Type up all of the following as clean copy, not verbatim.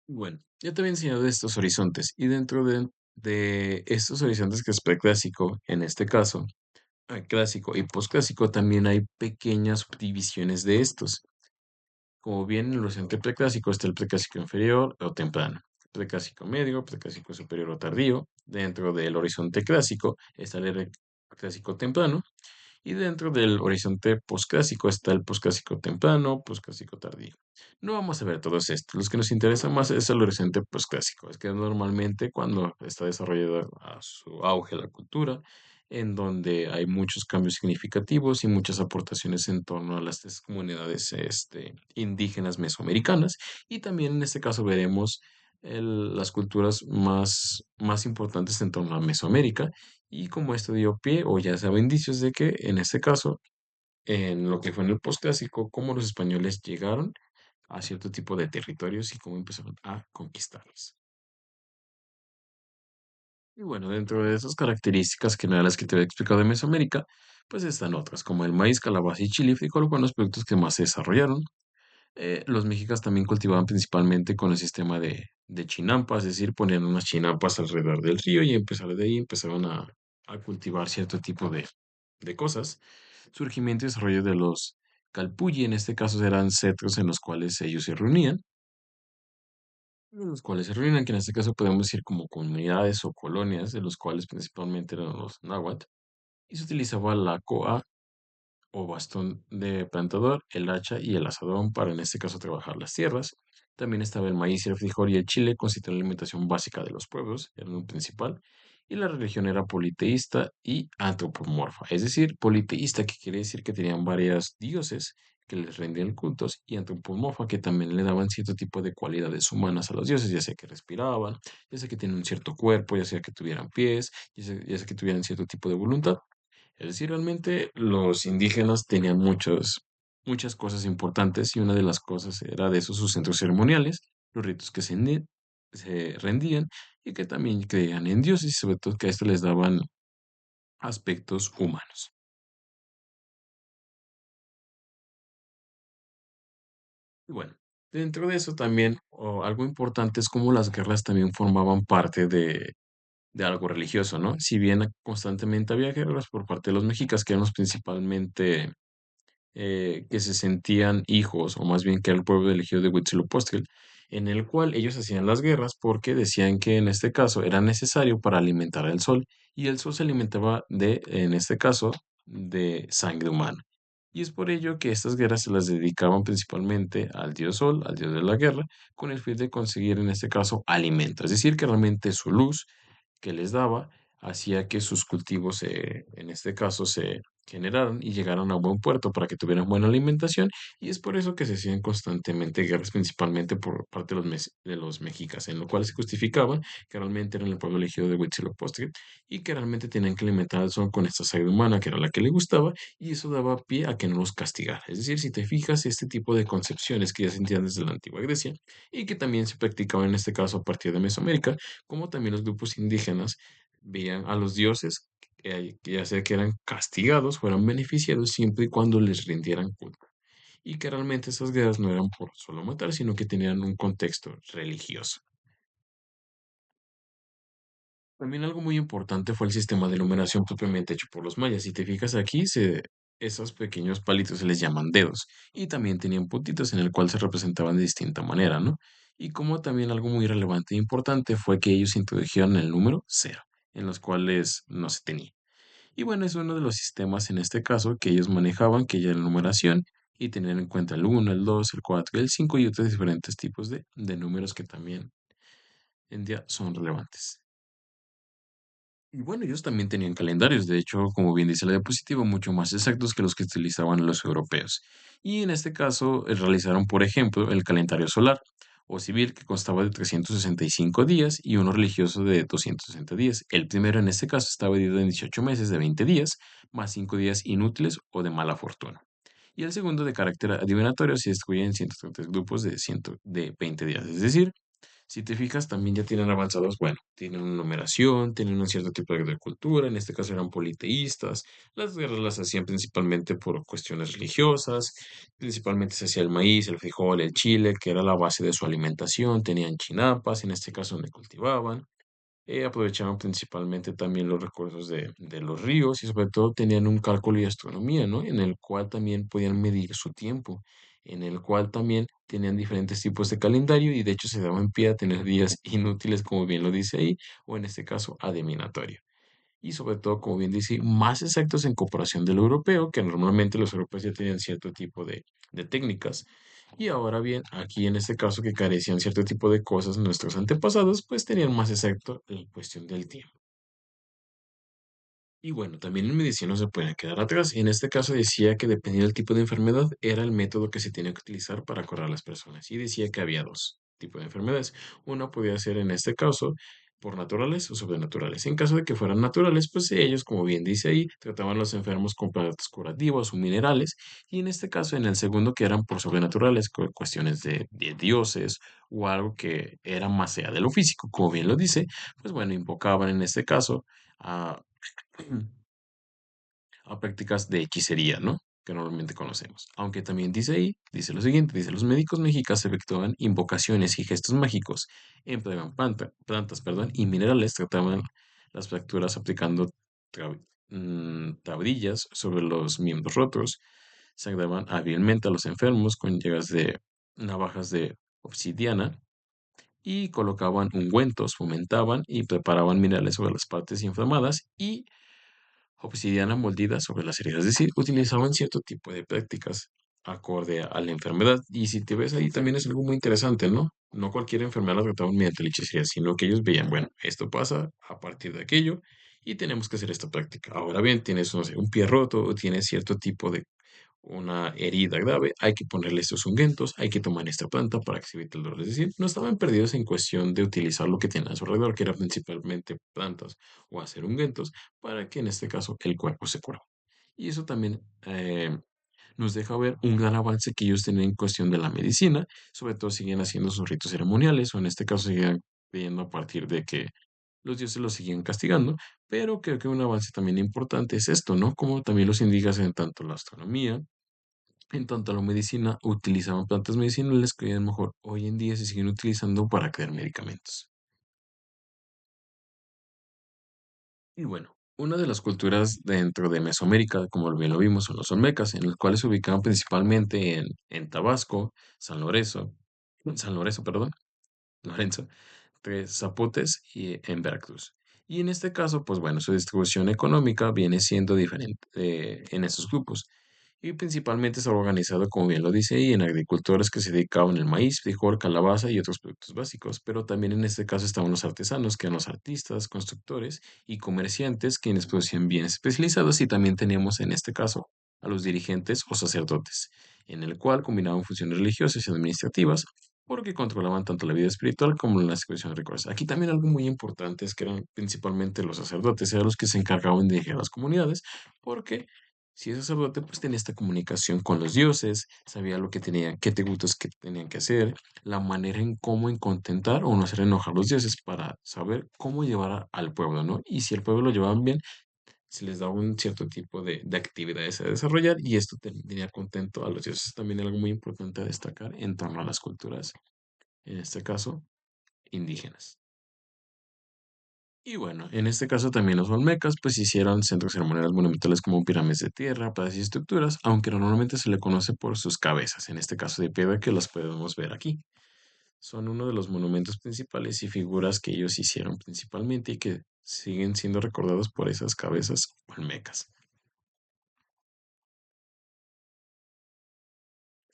Bueno, ya te había enseñado de estos horizontes y dentro de estos horizontes que es preclásico, en este caso, clásico y posclásico, también hay pequeñas subdivisiones de estos. Como bien en el horizonte preclásico está el preclásico inferior o temprano, preclásico medio, preclásico superior o tardío. Dentro del horizonte clásico está el clásico temprano y dentro del horizonte posclásico está el posclásico temprano, posclásico tardío. No vamos a ver todos estos. Los que nos interesan más es el horizonte posclásico. Es que normalmente cuando está desarrollada a su auge la cultura, en donde hay muchos cambios significativos y muchas aportaciones en torno a las tres comunidades indígenas mesoamericanas. Y también en este caso veremos las culturas más importantes en torno a Mesoamérica y como esto dio pie, o ya se indicios de que en este caso, en lo que fue en el posclásico, cómo los españoles llegaron a cierto tipo de territorios y cómo empezaron a conquistarlos. Y bueno, dentro de esas características que no eran las que te había explicado de Mesoamérica, pues están otras, como el maíz, calabaza y chile, frijol, fueron los productos que más se desarrollaron. Los mexicas también cultivaban principalmente con el sistema de chinampas, es decir, ponían unas chinampas alrededor del río y empezar de ahí empezaron a cultivar cierto tipo de cosas. Surgimiento y desarrollo de los calpulli, en este caso eran cetros en los cuales ellos se reunían, que en este caso podemos decir como comunidades o colonias, de los cuales principalmente eran los náhuatl, y se utilizaba la coa o bastón de plantador, el hacha y el asadón para en este caso trabajar las tierras. También estaba el maíz, el frijol y el chile, constituían la alimentación básica de los pueblos, era lo principal. Y la religión era politeísta y antropomorfa, es decir, politeísta que quiere decir que tenían varios dioses que les rendían cultos y antropomorfa que también le daban cierto tipo de cualidades humanas a los dioses, ya sea que respiraban, ya sea que tenían un cierto cuerpo, ya sea que tuvieran pies, ya sea que tuvieran cierto tipo de voluntad. Es decir, realmente los indígenas tenían muchas cosas importantes y una de las cosas era de esos sus centros ceremoniales, los ritos que se rendían y que también creían en dioses y sobre todo que a esto les daban aspectos humanos. Y bueno, dentro de eso también algo importante es cómo las guerras también formaban parte de algo religioso, ¿no? Si bien constantemente había guerras por parte de los mexicas, que eran los principalmente que se sentían hijos, o más bien que era el pueblo elegido de Huitzilopochtli, en el cual ellos hacían las guerras porque decían que en este caso era necesario para alimentar al sol, y el sol se alimentaba en este caso, de sangre humana. Y es por ello que estas guerras se las dedicaban principalmente al dios sol, al dios de la guerra, con el fin de conseguir en este caso alimento, es decir, que realmente su luz que les daba hacía que sus cultivos, en este caso, se generaran y llegaran a buen puerto para que tuvieran buena alimentación, y es por eso que se hacían constantemente guerras, principalmente por parte de de los mexicas, en lo cual se justificaba que realmente eran el pueblo elegido de Huitzilopochtli y que realmente tenían que alimentar al sol con esta sangre humana, que era la que le gustaba, y eso daba pie a que no los castigara. Es decir, si te fijas, este tipo de concepciones que ya se sentían desde la antigua Grecia y que también se practicaban en este caso a partir de Mesoamérica, como también los grupos indígenas veían a los dioses, que ya sea que eran castigados, fueran beneficiados siempre y cuando les rindieran culto. Y que realmente esas guerras no eran por solo matar, sino que tenían un contexto religioso. También algo muy importante fue el sistema de numeración propiamente hecho por los mayas. Si te fijas aquí, esos pequeños palitos se les llaman dedos y también tenían puntitos en el cual se representaban de distinta manera, ¿no? Y como también algo muy relevante e importante fue que ellos introdujeron el número cero, en los cuales no se tenía. Y bueno, es uno de los sistemas en este caso que ellos manejaban, que ya era la numeración y tener en cuenta el uno, el 2, el 4, el 5 y otros diferentes tipos de números que también en día son relevantes. Y bueno, ellos también tenían calendarios, de hecho, como bien dice la diapositiva, mucho más exactos que los que utilizaban los europeos. Y en este caso, realizaron, por ejemplo, el calendario solar o civil, que constaba de 365 días, y uno religioso de 260 días. El primero, en este caso, estaba dividido en 18 meses de 20 días, más 5 días inútiles o de mala fortuna. Y el segundo, de carácter adivinatorio, se distribuye en 130 grupos de 20 días, es decir, Si te fijas, también ya tienen avanzados, bueno, tienen una numeración, tienen un cierto tipo de agricultura, en este caso eran politeístas, las guerras las hacían principalmente por cuestiones religiosas, principalmente se hacía el maíz, el frijol, el chile, que era la base de su alimentación, tenían chinapas, en este caso donde cultivaban, aprovechaban principalmente también los recursos de los ríos y sobre todo tenían un cálculo y astronomía, ¿no? En el cual también podían medir su tiempo, en el cual también tenían diferentes tipos de calendario y de hecho se daban pie a tener días inútiles, como bien lo dice ahí, o en este caso adivinatorio y sobre todo, como bien dice, más exactos en comparación del europeo, que normalmente los europeos ya tenían cierto tipo de técnicas. Y ahora bien, aquí en este caso que carecían cierto tipo de cosas, nuestros antepasados pues tenían más exacto en cuestión del tiempo. Y bueno, también en medicina no se pueden quedar atrás. En este caso decía que dependiendo del tipo de enfermedad, era el método que se tenía que utilizar para curar a las personas. Y decía que había dos tipos de enfermedades. Una podía ser en este caso por naturales o sobrenaturales. En caso de que fueran naturales, pues ellos, como bien dice ahí, trataban a los enfermos con plantas curativas o minerales. Y en este caso, en el segundo, que eran por sobrenaturales, cuestiones de dioses o algo que era más allá de lo físico, como bien lo dice, pues bueno, invocaban en este caso a a prácticas de hechicería, ¿no? Que normalmente conocemos. Aunque también dice ahí, dice lo siguiente, dice, los médicos mexicas efectuaban invocaciones y gestos mágicos, empleaban plantas, perdón, y minerales, trataban las fracturas aplicando tra- tablillas sobre los miembros rotos, sangraban hábilmente a los enfermos con llagas de navajas de obsidiana y colocaban ungüentos, fomentaban y preparaban minerales sobre las partes inflamadas y obsidiana moldida sobre las heridas, es decir, utilizaban cierto tipo de prácticas acorde a la enfermedad. Y si te ves ahí también es algo muy interesante, ¿no? No cualquier enfermedad la trataban mediante la hechicería, sino que ellos veían, bueno, esto pasa a partir de aquello y tenemos que hacer esta práctica. Ahora bien, tienes, no sé, un pie roto o tienes cierto tipo de una herida grave, hay que ponerle estos ungüentos, hay que tomar esta planta para que se evite el dolor. Es decir, no estaban perdidos en cuestión de utilizar lo que tenían a su alrededor, que eran principalmente plantas o hacer ungüentos, para que en este caso el cuerpo se cure. Y eso también nos deja ver un gran avance que ellos tenían en cuestión de la medicina, sobre todo siguen haciendo sus ritos ceremoniales, o en este caso siguen creyendo a partir de que los dioses los siguen castigando, pero creo que un avance también importante es esto, ¿no? Como también los indígenas en tanto la astronomía, en tanto a la medicina, utilizaban plantas medicinales que a lo mejor hoy en día se siguen utilizando para crear medicamentos. Y bueno, una de las culturas dentro de Mesoamérica, como bien lo vimos, son los olmecas, en los cuales se ubicaban principalmente en Tabasco, San Lorenzo, perdón, Lorenzo, tres zapotes y en Veracruz. Y en este caso, pues bueno, su distribución económica viene siendo diferente en esos grupos. Y principalmente estaba organizado, como bien lo dice ahí, en agricultores que se dedicaban al maíz, frijol, calabaza y otros productos básicos. Pero también en este caso estaban los artesanos, que eran los artistas, constructores y comerciantes, quienes producían bienes especializados. Y también teníamos en este caso a los dirigentes o sacerdotes, en el cual combinaban funciones religiosas y administrativas porque controlaban tanto la vida espiritual como la situación religiosa. Aquí también algo muy importante es que eran principalmente los sacerdotes, eran los que se encargaban de dirigir las comunidades, porque si es sacerdote, pues tenía esta comunicación con los dioses, sabía lo que tenían, qué tributos que tenían que hacer, la manera en cómo en contentar o no hacer enojar a los dioses para saber cómo llevar al pueblo, ¿no? Y si el pueblo lo llevaban bien, se les daba un cierto tipo de actividades a desarrollar y esto tenía contento a los dioses. También algo muy importante a destacar en torno a las culturas, en este caso, indígenas. Y bueno, en este caso también los olmecas pues hicieron centros ceremoniales monumentales como pirámides de tierra, plazas y estructuras, aunque normalmente se le conoce por sus cabezas, en este caso de piedra que las podemos ver aquí. Son uno de los monumentos principales y figuras que ellos hicieron principalmente y que siguen siendo recordados por esas cabezas olmecas.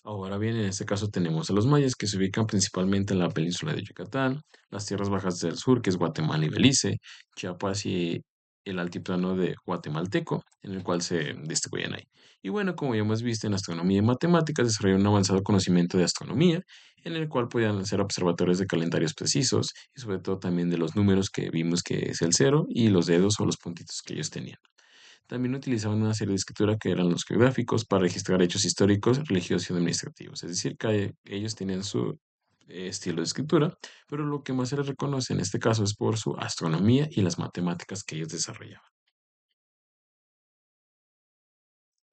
Ahora bien, en este caso tenemos a los mayas que se ubican principalmente en la península de Yucatán, las tierras bajas del sur, que es Guatemala y Belice, Chiapas y el altiplano de guatemalteco, en el cual se distribuyen ahí. Y bueno, como ya hemos visto en astronomía y matemáticas, desarrollaron un avanzado conocimiento de astronomía, en el cual podían hacer observatorios de calendarios precisos y sobre todo también de los números que vimos que es el cero y los dedos o los puntitos que ellos tenían. También utilizaban una serie de escritura que eran los geográficos para registrar hechos históricos, religiosos y administrativos. Es decir, que ellos tenían su estilo de escritura, pero lo que más se les reconoce en este caso es por su astronomía y las matemáticas que ellos desarrollaban.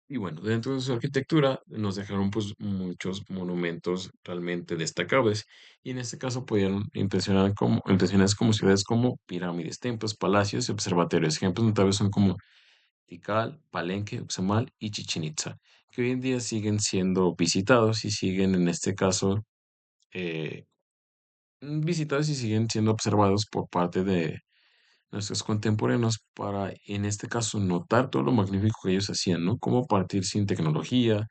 Y bueno, dentro de su arquitectura nos dejaron pues muchos monumentos realmente destacables y en este caso pudieron impresionar como ciudades como pirámides, templos, palacios y observatorios. Ejemplos notables son como Tikal, Palenque, Uxmal y Chichén Itzá, que hoy en día siguen siendo visitados y siguen en este caso eh, visitados y siguen siendo observados por parte de nuestros contemporáneos para, en este caso, notar todo lo magnífico que ellos hacían, ¿no? Cómo partir sin tecnología,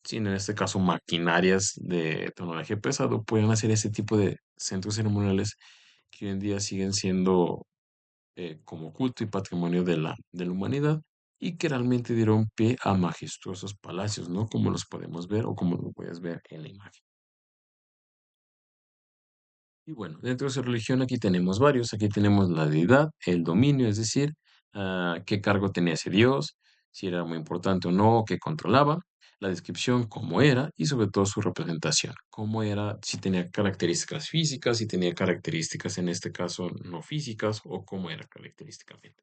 sin, en este caso, maquinarias de tecnología pesado, pueden hacer ese tipo de centros ceremoniales que hoy en día siguen siendo como culto y patrimonio de la humanidad y que realmente dieron pie a majestuosos palacios, ¿no? Como los podemos ver o como lo puedes ver en la imagen. Y bueno, dentro de su religión aquí tenemos varios. Aquí tenemos la deidad, el dominio, es decir, qué cargo tenía ese dios, si era muy importante o no, qué controlaba, la descripción, cómo era y sobre todo su representación, cómo era, si tenía características físicas, si tenía características en este caso no físicas o cómo era característicamente.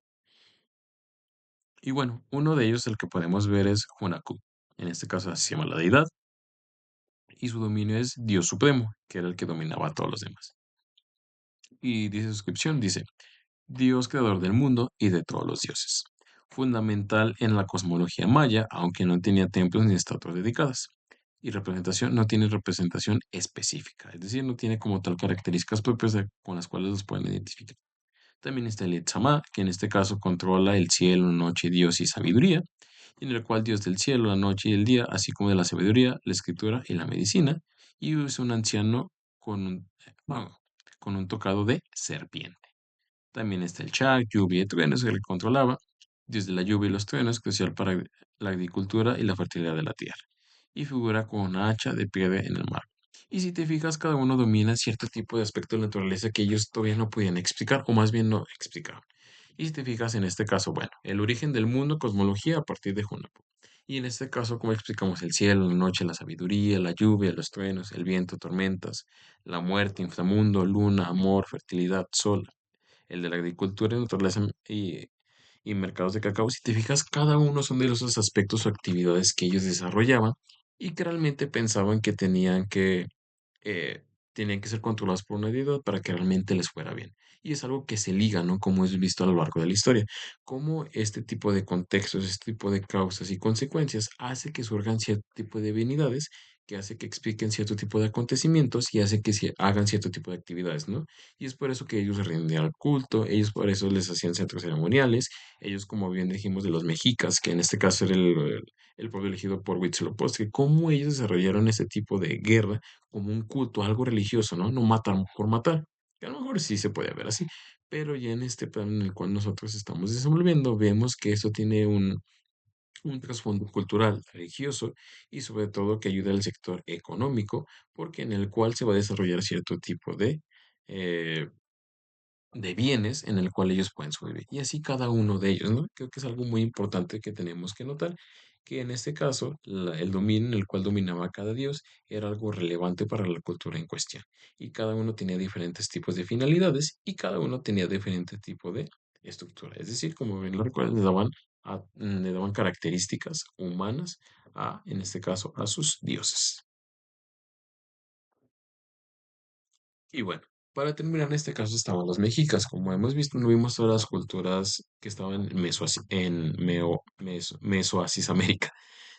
Y bueno, uno de ellos, el que podemos ver es Hunakku. En este caso así se llama la deidad y su dominio es Dios Supremo, que era el que dominaba a todos los demás. Y dice su descripción, dice, Dios creador del mundo y de todos los dioses. Fundamental en la cosmología maya, aunque no tenía templos ni estatuas dedicadas. Y representación no tiene representación específica, es decir, no tiene como tal características propias con las cuales los pueden identificar. También está el Itzamá, que en este caso controla el cielo, noche, Dios y sabiduría, y en el cual Dios del cielo, la noche y el día, así como de la sabiduría, la escritura y la medicina, y es un anciano bueno, con un tocado de serpiente. También está el Chak, lluvia y truenos, que él controlaba, dios de la lluvia y los truenos, crucial para la agricultura y la fertilidad de la tierra, y figura con una hacha de piedra en el mar. Y si te fijas, cada uno domina cierto tipo de aspecto de la naturaleza que ellos todavía no podían explicar, o más bien no explicaban. Y si te fijas en este caso, bueno, el origen del mundo, cosmología a partir de Junapo. Y en este caso, ¿cómo explicamos el cielo, la noche, la sabiduría, la lluvia, los truenos, el viento, tormentas, la muerte, inframundo, luna, amor, fertilidad, sol, el de la agricultura, naturaleza y mercados de cacao, si te fijas, cada uno son de esos aspectos o actividades que ellos desarrollaban y que realmente pensaban que eh, tenían que ser controlados por una deidad para que realmente les fuera bien. Y es algo que se liga, ¿no? Como es visto a lo largo de la historia. Cómo este tipo de contextos, este tipo de causas y consecuencias hace que surjan cierto tipo de divinidades, que hace que expliquen cierto tipo de acontecimientos y hace que se hagan cierto tipo de actividades, ¿no? Y es por eso que ellos rendían al culto, ellos por eso les hacían centros ceremoniales, ellos, como bien dijimos, de los mexicas, que en este caso era el pueblo elegido por Huitzilopochtli, cómo ellos desarrollaron ese tipo de guerra como un culto, algo religioso, ¿no? No matar por matar, que a lo mejor sí se puede ver así, pero ya en este plan en el cual nosotros estamos desenvolviendo, vemos que eso tiene un trasfondo cultural, religioso y sobre todo que ayuda al sector económico, porque en el cual se va a desarrollar cierto tipo eh, de bienes en el cual ellos pueden sobrevivir. Y así cada uno de ellos, ¿no? Creo que es algo muy importante que tenemos que notar, que en este caso el dominio en el cual dominaba cada dios era algo relevante para la cultura en cuestión. Y cada uno tenía diferentes tipos de finalidades y cada uno tenía diferente tipo de estructura. Es decir, como bien lo recuerdan, le daban características humanas en este caso, a sus dioses. Y bueno, para terminar, en este caso estaban los mexicas. Como hemos visto, no vimos todas las culturas que estaban en Mesoasis América,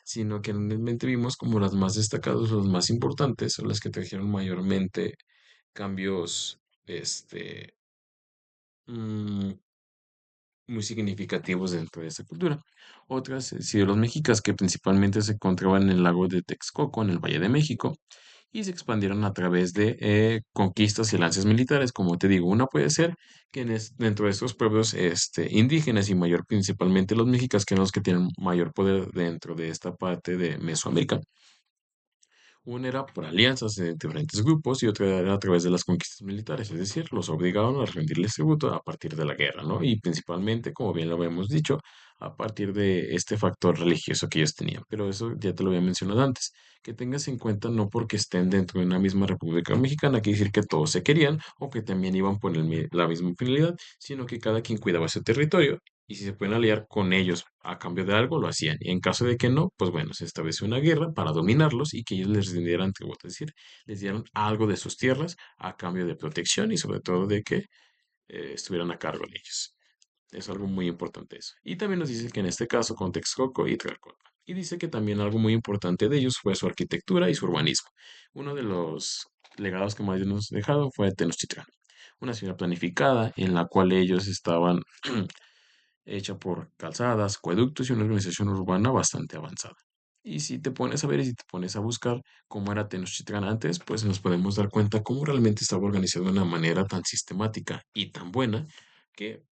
sino que realmente vimos como las más destacadas, las más importantes, son las que trajeron mayormente cambios, mm, muy significativos dentro de esta cultura. Otras, sí, de los mexicas, que principalmente se encontraban en el lago de Texcoco, en el Valle de México, y se expandieron a través de conquistas y lances militares. Como te digo, una puede ser que dentro de estos pueblos indígenas y mayor principalmente los mexicas, que son los que tienen mayor poder dentro de esta parte de Mesoamérica, Una era por alianzas de diferentes grupos y otra era a través de las conquistas militares, es decir, los obligaban a rendirles tributo a partir de la guerra, ¿no? Y principalmente, como bien lo habíamos dicho, a partir de este factor religioso que ellos tenían. Pero eso ya te lo había mencionado antes. Que tengas en cuenta no porque estén dentro de una misma República Mexicana, quiere decir que todos se querían o que también iban por la misma finalidad, sino que cada quien cuidaba su territorio y si se pueden aliar con ellos a cambio de algo, lo hacían. Y en caso de que no, pues bueno, se estableció una guerra para dominarlos y que ellos les rindieran tributo, es decir, les dieran algo de sus tierras a cambio de protección y sobre todo de que estuvieran a cargo de ellos. Es algo muy importante eso. Y también nos dice que en este caso con Texcoco y Tlaxcala. Y dice que también algo muy importante de ellos fue su arquitectura y su urbanismo. Uno de los legados que más nos dejaron fue Tenochtitlán, una ciudad planificada en la cual ellos estaban hecha por calzadas, acueductos y una organización urbana bastante avanzada. Y si te pones a ver y si te pones a buscar cómo era Tenochtitlán antes, pues nos podemos dar cuenta cómo realmente estaba organizado de una manera tan sistemática y tan buena que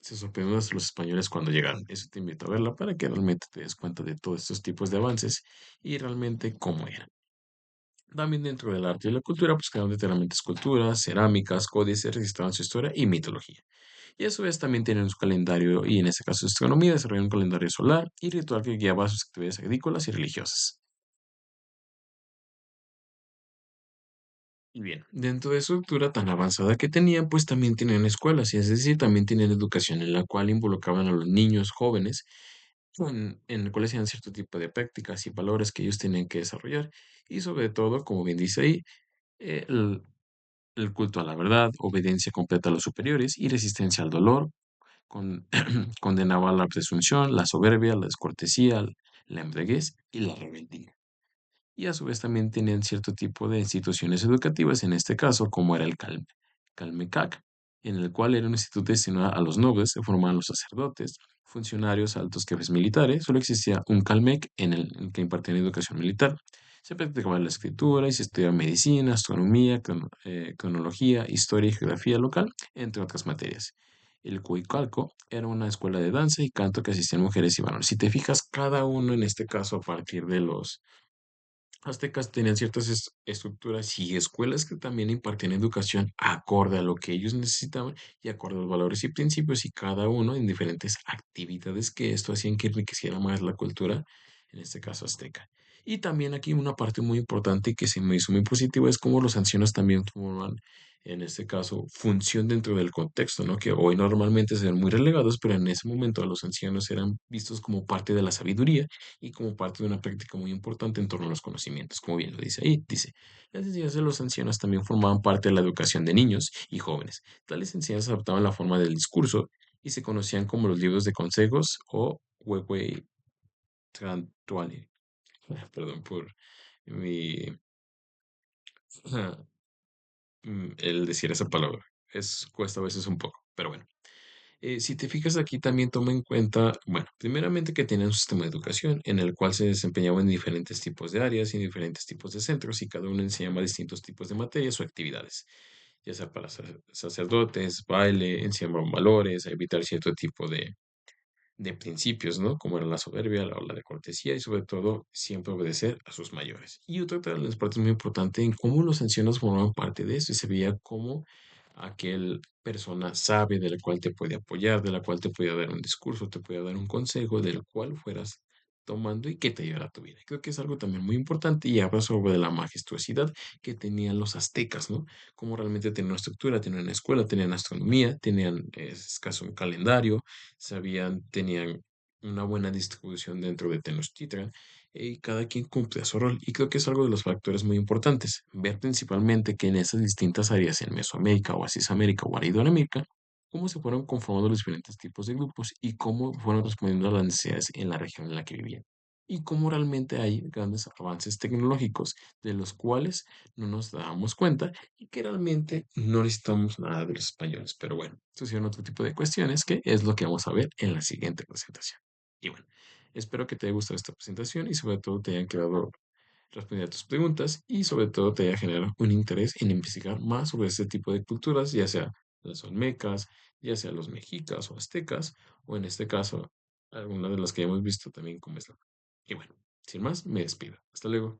se sorprendió a los españoles cuando llegaron. Eso te invito a verla para que realmente te des cuenta de todos estos tipos de avances y realmente cómo eran. También dentro del arte y la cultura, pues quedaron literalmente esculturas, cerámicas, códices, registraban su historia y mitología. Y a su vez también tienen su calendario, y en este caso su astronomía, desarrollan un calendario solar y ritual que guiaba sus actividades agrícolas y religiosas. Y bien, dentro de su estructura tan avanzada que tenían, pues también tenían escuelas, y es decir, también tenían educación en la cual involucraban a los niños jóvenes, en el cual hacían cierto tipo de prácticas y valores que ellos tenían que desarrollar. Y sobre todo, como bien dice ahí, eh, el, el culto a la verdad, obediencia completa a los superiores y resistencia al dolor, con- condenaba la presunción, la soberbia, la descortesía, la embriaguez y la rebeldía. Y a su vez también tenían cierto tipo de instituciones educativas, en este caso, como era el Calmecac, en el cual era un instituto destinado a los nobles, se formaban los sacerdotes, funcionarios, altos jefes militares, solo existía un Calmec en el que impartían educación militar. Se practicaba la escritura y se estudiaba medicina, astronomía, cronología, historia y geografía local, entre otras materias. El Cuicalco era una escuela de danza y canto que asistían mujeres y varones. Si te fijas, cada uno en este caso a partir de los aztecas tenían ciertas estructuras y escuelas que también impartían educación acorde a lo que ellos necesitaban y acorde a los valores y principios y cada uno en diferentes actividades que esto hacían que enriqueciera más la cultura, en este caso azteca. Y también aquí una parte muy importante y que se me hizo muy positiva es cómo los ancianos también forman, en este caso, función dentro del contexto, ¿no? Que hoy normalmente se ven muy relegados, pero en ese momento los ancianos eran vistos como parte de la sabiduría y como parte de una práctica muy importante en torno a los conocimientos, como bien lo dice ahí. Dice, las enseñanzas de los ancianos también formaban parte de la educación de niños y jóvenes. Tales enseñanzas adaptaban la forma del discurso y se conocían como los libros de consejos o Huehue Trantuani. Perdón por mi, el decir esa palabra. Cuesta a veces un poco, pero bueno. Si te fijas aquí también toma en cuenta, bueno, primeramente que tienen un sistema de educación en el cual se desempeñaba en diferentes tipos de áreas y en diferentes tipos de centros y cada uno enseñaba distintos tipos de materias o actividades, ya sea para sacerdotes, baile, enseñaban valores, a evitar cierto tipo de principios, ¿no? Como era la soberbia, la de cortesía y sobre todo siempre obedecer a sus mayores. Y otra de las partes muy importante en cómo los ancianos formaban parte de eso y se veía como aquel persona sabe de la cual te puede apoyar, de la cual te puede dar un discurso, te puede dar un consejo, del cual fueras tomando y que te ayudará a tu vida. Creo que es algo también muy importante y habla sobre la majestuosidad que tenían los aztecas, ¿no? Cómo realmente tenían una estructura, tenían una escuela, tenían astronomía, tenían, es caso, un calendario, tenían una buena distribución dentro de Tenochtitlan y cada quien cumplía su rol. Y creo que es algo de los factores muy importantes. Ver principalmente que en esas distintas áreas, en Mesoamérica o América o América, cómo se fueron conformando los diferentes tipos de grupos y cómo fueron respondiendo a las necesidades en la región en la que vivían. Y cómo realmente hay grandes avances tecnológicos de los cuales no nos dábamos cuenta y que realmente no necesitamos nada de los españoles. Pero bueno, estos son otro tipo de cuestiones que es lo que vamos a ver en la siguiente presentación. Y bueno, espero que te haya gustado esta presentación y sobre todo te hayan quedado responder a tus preguntas y sobre todo te haya generado un interés en investigar más sobre este tipo de culturas, ya sea las olmecas, ya sea los mexicas o aztecas, o en este caso, alguna de las que hemos visto también como es la. Y bueno, sin más, me despido. Hasta luego.